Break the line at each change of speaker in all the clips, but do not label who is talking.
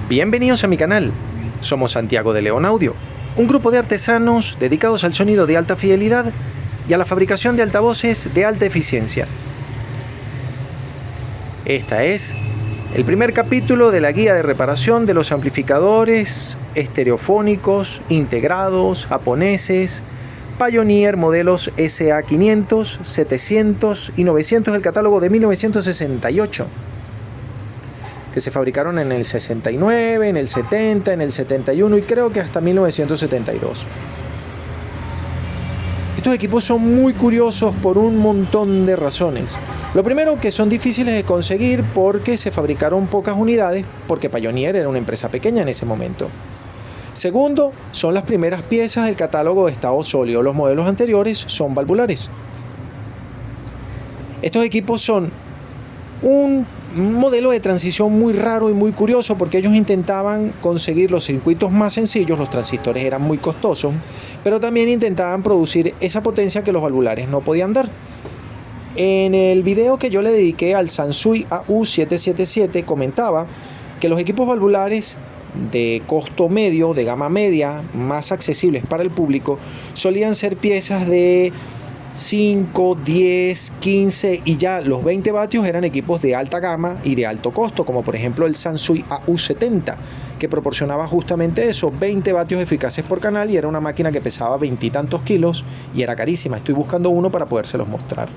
Bienvenidos a mi canal. Somos Santiago de León Audio, un grupo de artesanos dedicados al sonido de alta fidelidad y a la fabricación de altavoces de alta eficiencia. Esta es el primer capítulo de la guía de reparación de los amplificadores estereofónicos integrados japoneses Pioneer modelos SA500, 700 y 900 del catálogo de 1968, que se fabricaron en el 69, en el 70, en el 71 y creo que hasta 1972. Estos equipos son muy curiosos por un montón de razones. Lo primero, que son difíciles de conseguir porque se fabricaron pocas unidades, porque Pioneer era una empresa pequeña en ese momento. Segundo, son las primeras piezas del catálogo de estado sólido. Los modelos anteriores son valvulares. Estos equipos son un modelo de transición muy raro y muy curioso porque ellos intentaban conseguir los circuitos más sencillos, los transistores eran muy costosos, pero también intentaban producir esa potencia que los valvulares no podían dar. En el video que yo le dediqué al Sansui AU777 comentaba que los equipos valvulares de costo medio, de gama media, más accesibles para el público, solían ser piezas de 5, 10, 15 y ya los 20 vatios eran equipos de alta gama y de alto costo, como por ejemplo el Sansui AU70, que proporcionaba justamente eso, 20 vatios eficaces por canal, y era una máquina que pesaba 20 y tantos kilos y era carísima. Estoy buscando uno para podérselos mostrar.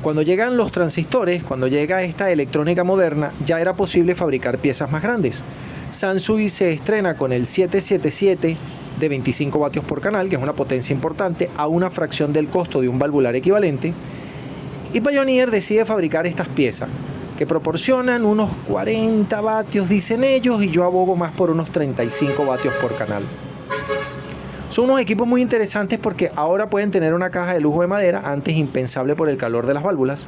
Cuando llegan los transistores, cuando llega esta electrónica moderna, ya era posible fabricar piezas más grandes. Sansui se estrena con el 777 de 25 vatios por canal, que es una potencia importante, a una fracción del costo de un valvular equivalente. Y Pioneer decide fabricar estas piezas, que proporcionan unos 40 vatios, dicen ellos, y yo abogo más por unos 35 vatios por canal. Son unos equipos muy interesantes porque ahora pueden tener una caja de lujo de madera, antes impensable por el calor de las válvulas.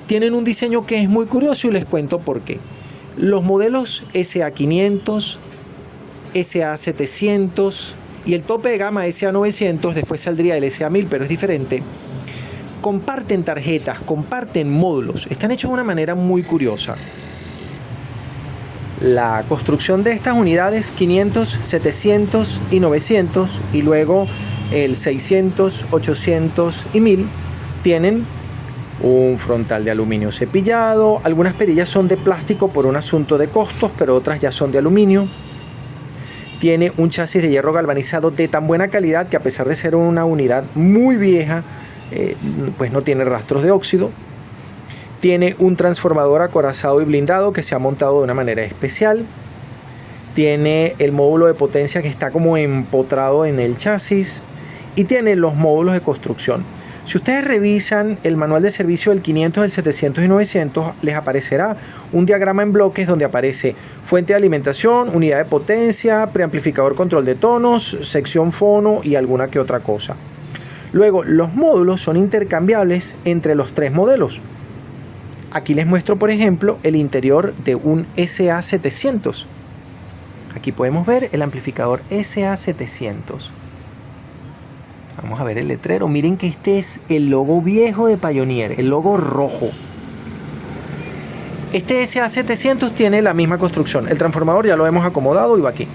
Tienen un diseño que es muy curioso y les cuento por qué. Los modelos SA500, SA700 y el tope de gama SA900, después saldría el SA1000, pero es diferente, comparten tarjetas, comparten módulos, están hechos de una manera muy curiosa. La construcción de estas unidades 500, 700 y 900 y luego el 600, 800 y 1000 tienen un frontal de aluminio cepillado, algunas perillas son de plástico por un asunto de costos, pero otras ya son de aluminio. Tiene un chasis de hierro galvanizado de tan buena calidad que, a pesar de ser una unidad muy vieja, pues no tiene rastros de óxido. Tiene un transformador acorazado y blindado que se ha montado de una manera especial. Tiene el módulo de potencia que está como empotrado en el chasis. Y tiene los módulos de construcción. Si ustedes revisan el manual de servicio del 500, del 700 y 900, les aparecerá un diagrama en bloques donde aparece fuente de alimentación, unidad de potencia, preamplificador control de tonos, sección fono y alguna que otra cosa. Luego, los módulos son intercambiables entre los tres modelos. Aquí les muestro, por ejemplo, el interior de un SA700. Aquí podemos ver el amplificador SA700. Vamos a ver el letrero. Miren que este es el logo viejo de Pioneer, el logo rojo. Este SA700 tiene la misma construcción. El transformador ya lo hemos acomodado y va aquí.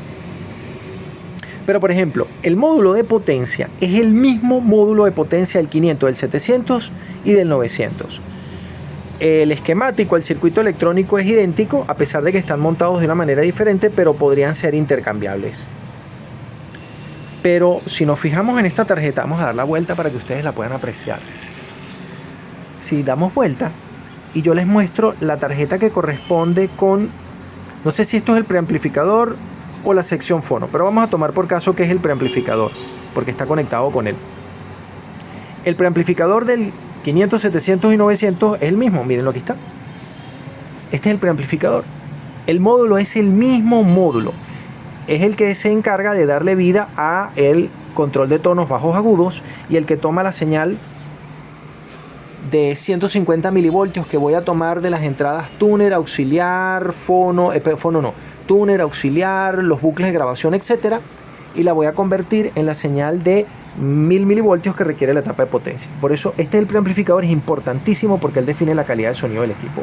Pero, por ejemplo, el módulo de potencia es el mismo módulo de potencia del 500, del 700 y del 900. El esquemático, el circuito electrónico es idéntico, a pesar de que están montados de una manera diferente, pero podrían ser intercambiables. Pero si nos fijamos en esta tarjeta, vamos a dar la vuelta para que ustedes la puedan apreciar. Si damos vuelta y yo les muestro la tarjeta que corresponde con, no sé si esto es el preamplificador o la sección fono, pero vamos a tomar por caso que es el preamplificador, porque está conectado con él. El preamplificador del 500, 700 y 900 es el mismo, mírenlo, aquí está. Este es el preamplificador. El módulo es el mismo módulo. Es el que se encarga de darle vida a el control de tonos bajos agudos y el que toma la señal de 150 milivoltios que voy a tomar de las entradas tuner, auxiliar, tuner, auxiliar, los bucles de grabación, etcétera, y la voy a convertir en la señal de 1000 milivoltios que requiere la etapa de potencia. Por eso este es el preamplificador, es importantísimo porque él define la calidad de sonido del equipo.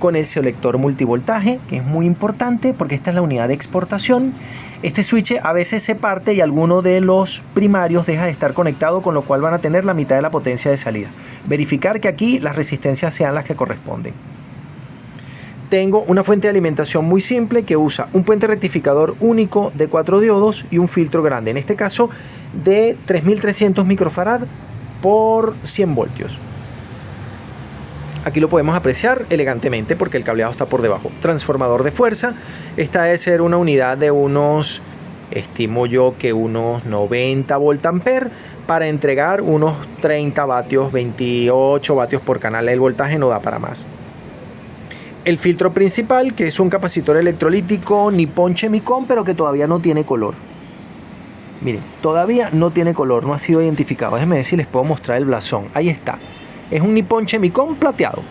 con el selector multivoltaje, que es muy importante porque esta es la unidad de exportación. Este switch a veces se parte y alguno de los primarios deja de estar conectado, con lo cual van a tener la mitad de la potencia de salida. Verificar que aquí las resistencias sean las que corresponden. Tengo una fuente de alimentación muy simple que usa un puente rectificador único de 4 diodos y un filtro grande, en este caso de 3300 microfarad por 100 voltios. Aquí lo podemos apreciar elegantemente porque el cableado está por debajo. Transformador de fuerza. Esta debe ser una unidad de unos, estimo yo que unos 90 voltampere para entregar unos 30 vatios, 28 vatios por canal. El voltaje no da para más. El filtro principal, que es un capacitor electrolítico Nippon Chemicon, pero que todavía no tiene color. Miren, todavía no tiene color, no ha sido identificado. Déjenme ver si les puedo mostrar el blasón. Ahí está. Es un Nippon Chemicon plateado.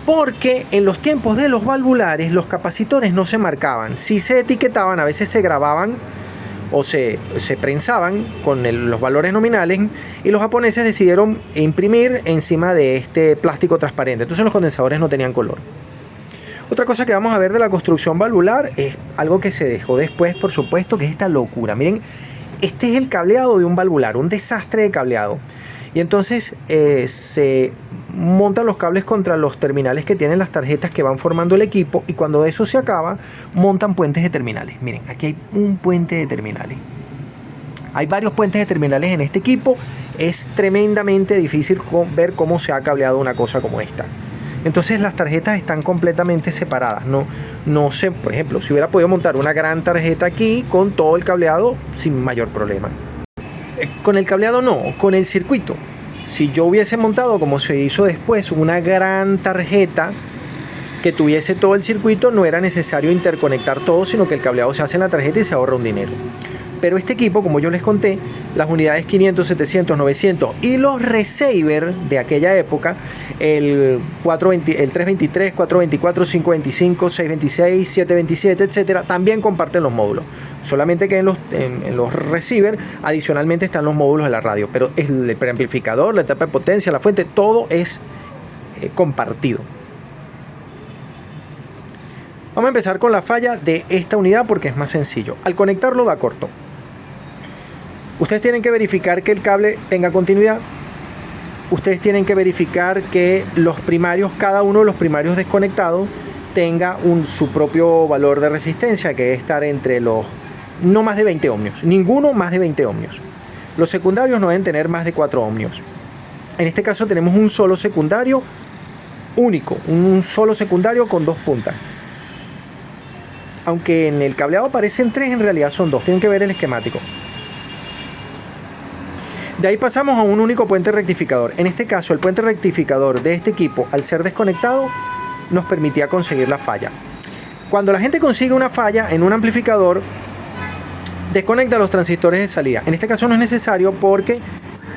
Porque en los tiempos de los valvulares los capacitores no se marcaban. Si se etiquetaban, a veces se grababan o se prensaban con los valores nominales, y los japoneses decidieron imprimir encima de este plástico transparente. Entonces los condensadores no tenían color. Otra cosa que vamos a ver de la construcción valvular es algo que se dejó después, por supuesto, que es esta locura. Miren, este es el cableado de un valvular, un desastre de cableado. Y entonces se montan los cables contra los terminales que tienen las tarjetas que van formando el equipo, y cuando eso se acaba, montan puentes de terminales. Miren, aquí hay un puente de terminales. Hay varios puentes de terminales en este equipo. Es tremendamente difícil ver cómo se ha cableado una cosa como esta. Entonces las tarjetas están completamente separadas. No sé, por ejemplo, si hubiera podido montar una gran tarjeta aquí con todo el cableado sin mayor problema. Con el cableado no, con el circuito. Si yo hubiese montado, como se hizo después, una gran tarjeta que tuviese todo el circuito, no era necesario interconectar todo, sino que el cableado se hace en la tarjeta y se ahorra un dinero. Pero este equipo, como yo les conté, las unidades 500, 700, 900 y los receiver de aquella época, el 323, 424, 525, 626, 727, etcétera, también comparten los módulos. Solamente que en los receiver adicionalmente están los módulos de la radio, pero el preamplificador, la etapa de potencia, la fuente, todo es compartido. Vamos a empezar con la falla de esta unidad porque es más sencillo. Al conectarlo da corto. Ustedes tienen que verificar que el cable tenga continuidad. Ustedes tienen que verificar que los primarios, cada uno de los primarios desconectados, tenga su propio valor de resistencia, que debe estar entre los no más de 20 ohmios. Ninguno más de 20 ohmios. Los secundarios no deben tener más de 4 ohmios. En este caso tenemos un solo secundario único, un solo secundario con 2 puntas. Aunque en el cableado aparecen 3, en realidad son 2. Tienen que ver el esquemático. De ahí pasamos a un único puente rectificador. En este caso, el puente rectificador de este equipo, al ser desconectado, nos permitía conseguir la falla. Cuando la gente consigue una falla en un amplificador, desconecta los transistores de salida. En este caso no es necesario porque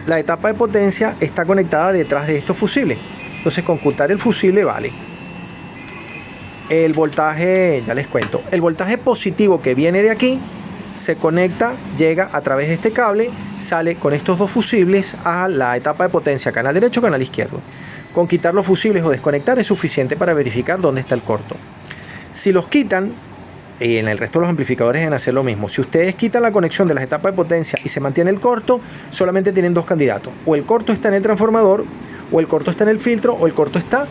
la etapa de potencia está conectada detrás de estos fusibles. Entonces, con ocultar el fusible vale. El voltaje, ya les cuento, el voltaje positivo que viene de aquí se conecta, llega a través de este cable, sale con estos dos fusibles a la etapa de potencia, canal derecho, canal izquierdo. Con quitar los fusibles o desconectar es suficiente para verificar dónde está el corto. Si los quitan, y en el resto de los amplificadores deben hacer lo mismo. Si ustedes quitan la conexión de las etapas de potencia y se mantiene el corto, solamente tienen dos candidatos. O el corto está en el transformador, o el corto está en el filtro, o el corto está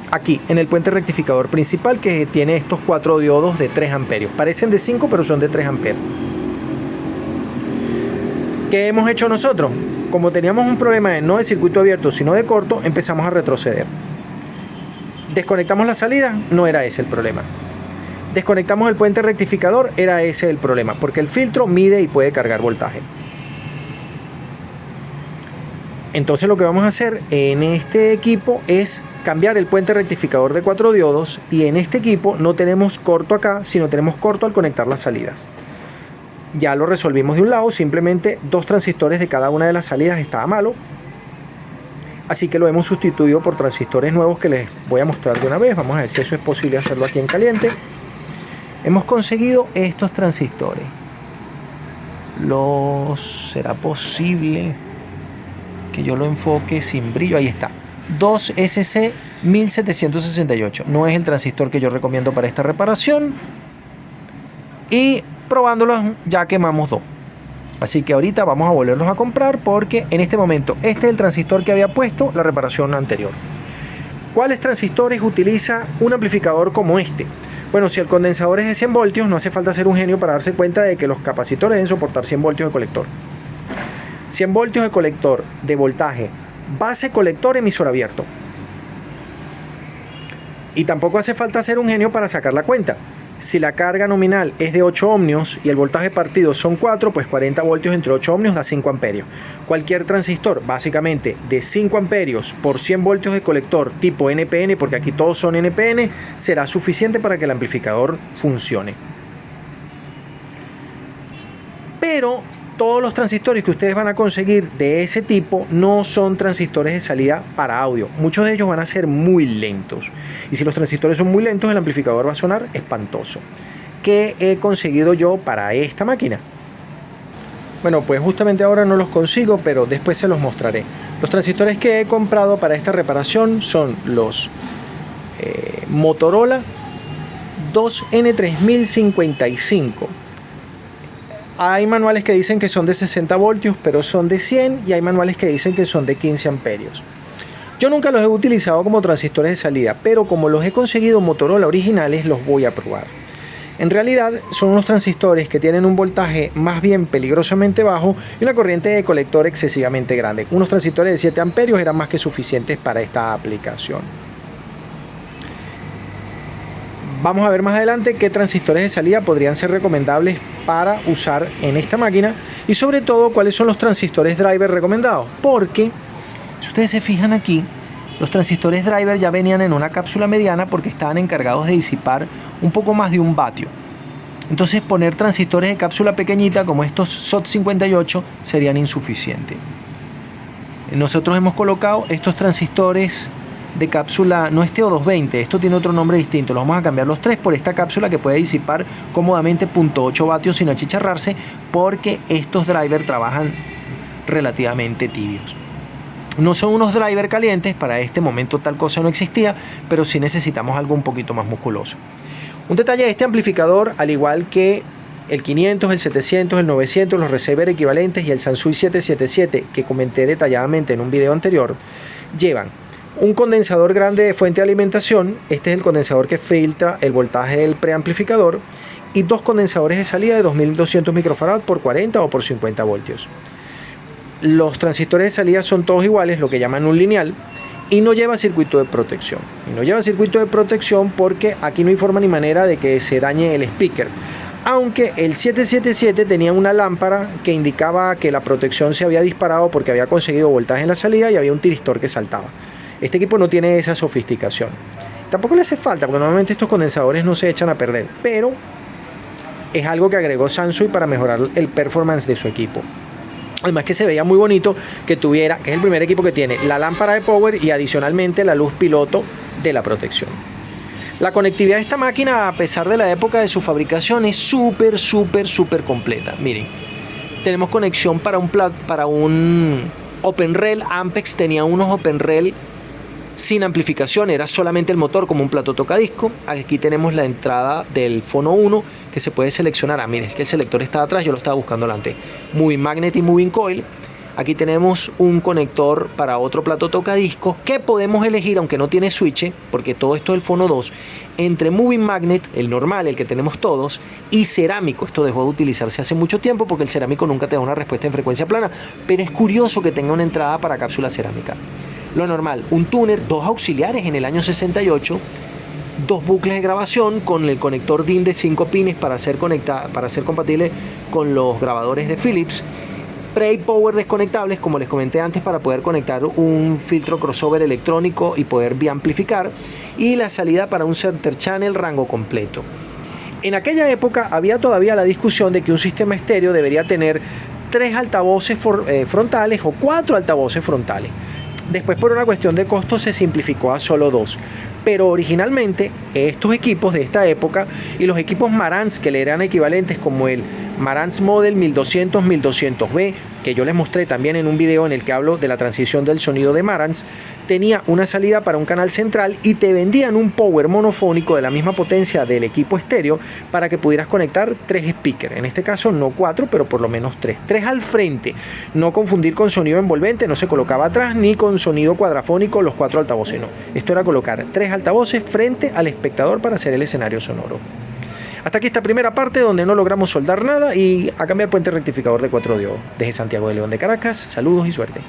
aquí, en el puente rectificador principal, que tiene estos 4 diodos de 3 amperios. Parecen de 5, pero son de 3 amperios. ¿Qué hemos hecho nosotros? Como teníamos un problema no de circuito abierto, sino de corto, empezamos a retroceder. Desconectamos la salida, no era ese el problema. Desconectamos el puente rectificador, era ese el problema, porque el filtro mide y puede cargar voltaje. Entonces lo que vamos a hacer en este equipo es cambiar el puente rectificador de 4 diodos, y en este equipo no tenemos corto acá, sino tenemos corto al conectar las salidas. Ya lo resolvimos de un lado, simplemente 2 transistores de cada una de las salidas estaba malo, así que lo hemos sustituido por transistores nuevos que les voy a mostrar de una vez. Vamos a ver si eso es posible hacerlo aquí en caliente. Hemos conseguido estos transistores. ¿Será posible que yo lo enfoque sin brillo? Ahí está. 2SC1768. No es el transistor que yo recomiendo para esta reparación. Y probándolos ya quemamos 2. Así que ahorita vamos a volverlos a comprar porque en este momento este es el transistor que había puesto la reparación anterior. ¿Cuáles transistores utiliza un amplificador como este? Bueno, si el condensador es de 100 voltios, no hace falta ser un genio para darse cuenta de que los capacitores deben soportar 100 voltios de colector. 100 voltios de colector de voltaje, base colector, emisor abierto. Y tampoco hace falta ser un genio para sacar la cuenta. Si la carga nominal es de 8 ohmios y el voltaje partido son 4, pues 40 voltios entre 8 ohmios da 5 amperios. Cualquier transistor, básicamente de 5 amperios por 100 voltios de colector tipo NPN, porque aquí todos son NPN, será suficiente para que el amplificador funcione. Pero todos los transistores que ustedes van a conseguir de ese tipo no son transistores de salida para audio. Muchos de ellos van a ser muy lentos. Y si los transistores son muy lentos, el amplificador va a sonar espantoso. ¿Qué he conseguido yo para esta máquina? Bueno, pues justamente ahora no los consigo, pero después se los mostraré. Los transistores que he comprado para esta reparación son los Motorola 2N3055. Hay manuales que dicen que son de 60 voltios, pero son de 100, y hay manuales que dicen que son de 15 amperios. Yo nunca los he utilizado como transistores de salida, pero como los he conseguido Motorola originales, los voy a probar. En realidad son unos transistores que tienen un voltaje más bien peligrosamente bajo y una corriente de colector excesivamente grande. Unos transistores de 7 amperios eran más que suficientes para esta aplicación. Vamos a ver más adelante qué transistores de salida podrían ser recomendables para usar en esta máquina y sobre todo cuáles son los transistores driver recomendados, porque si ustedes se fijan aquí, los transistores driver ya venían en una cápsula mediana porque estaban encargados de disipar un poco más de 1 vatio. Entonces poner transistores de cápsula pequeñita como estos SOT58 serían insuficientes. Nosotros hemos colocado estos transistores de cápsula, no es TO220, esto tiene otro nombre distinto. Los vamos a cambiar los 3 por esta cápsula que puede disipar cómodamente 0.8 vatios sin achicharrarse, porque estos drivers trabajan relativamente tibios. No son unos drivers calientes, para este momento tal cosa no existía, pero sí necesitamos algo un poquito más musculoso. Un detalle de este amplificador, al igual que el 500, el 700, el 900, los receiver equivalentes y el Sansui 777 que comenté detalladamente en un video anterior, llevan un condensador grande de fuente de alimentación. Este es el condensador que filtra el voltaje del preamplificador, y 2 condensadores de salida de 2200 microfarad por 40 o por 50 voltios. Los transistores de salida son todos iguales, lo que llaman un lineal, y no lleva circuito de protección. Y no lleva circuito de protección porque aquí no hay forma ni manera de que se dañe el speaker. Aunque el 777 tenía una lámpara que indicaba que la protección se había disparado porque había conseguido voltaje en la salida y había un tiristor que saltaba. Este equipo no tiene esa sofisticación. Tampoco le hace falta, porque normalmente estos condensadores no se echan a perder, pero es algo que agregó Sansui para mejorar el performance de su equipo. Además que se veía muy bonito que tuviera, que es el primer equipo que tiene la lámpara de power y adicionalmente la luz piloto de la protección. La conectividad de esta máquina, a pesar de la época de su fabricación, es súper completa. Miren, tenemos conexión para un OpenRel. Ampex tenía unos OpenRel sin amplificación, era solamente el motor como un plato tocadisco. Aquí tenemos la entrada del Fono 1 que se puede seleccionar. Miren, es que el selector está atrás, yo lo estaba buscando delante. Moving Magnet y Moving Coil. Aquí tenemos un conector para otro plato tocadiscos que podemos elegir, aunque no tiene switch, porque todo esto es el Fono 2, entre Moving Magnet, el normal, el que tenemos todos, y cerámico. Esto dejó de utilizarse hace mucho tiempo porque el cerámico nunca te da una respuesta en frecuencia plana, pero es curioso que tenga una entrada para cápsula cerámica. Lo normal, un tuner, 2 auxiliares en el año 68, 2 bucles de grabación con el conector DIN de 5 pines para ser compatible con los grabadores de Philips. Pre y power desconectables, como les comenté antes, para poder conectar un filtro crossover electrónico y poder biamplificar, y la salida para un center channel rango completo. En aquella época había todavía la discusión de que un sistema estéreo debería tener 3 altavoces frontales o 4 altavoces frontales. Después, por una cuestión de costo, se simplificó a solo 2. Pero originalmente estos equipos de esta época y los equipos Marantz que le eran equivalentes, como el Marantz Model 1200-1200B, que yo les mostré también en un video en el que hablo de la transición del sonido de Marantz, tenía una salida para un canal central y te vendían un power monofónico de la misma potencia del equipo estéreo para que pudieras conectar 3 speakers. En este caso no 4, pero por lo menos 3. 3 al frente. No confundir con sonido envolvente, no se colocaba atrás, ni con sonido cuadrafónico los 4 altavoces, no. Esto era colocar 3 altavoces frente al espectador para hacer el escenario sonoro. Hasta aquí esta primera parte donde no logramos soldar nada y a cambiar puente rectificador de 4 diodos. Desde Santiago de León de Caracas, saludos y suerte.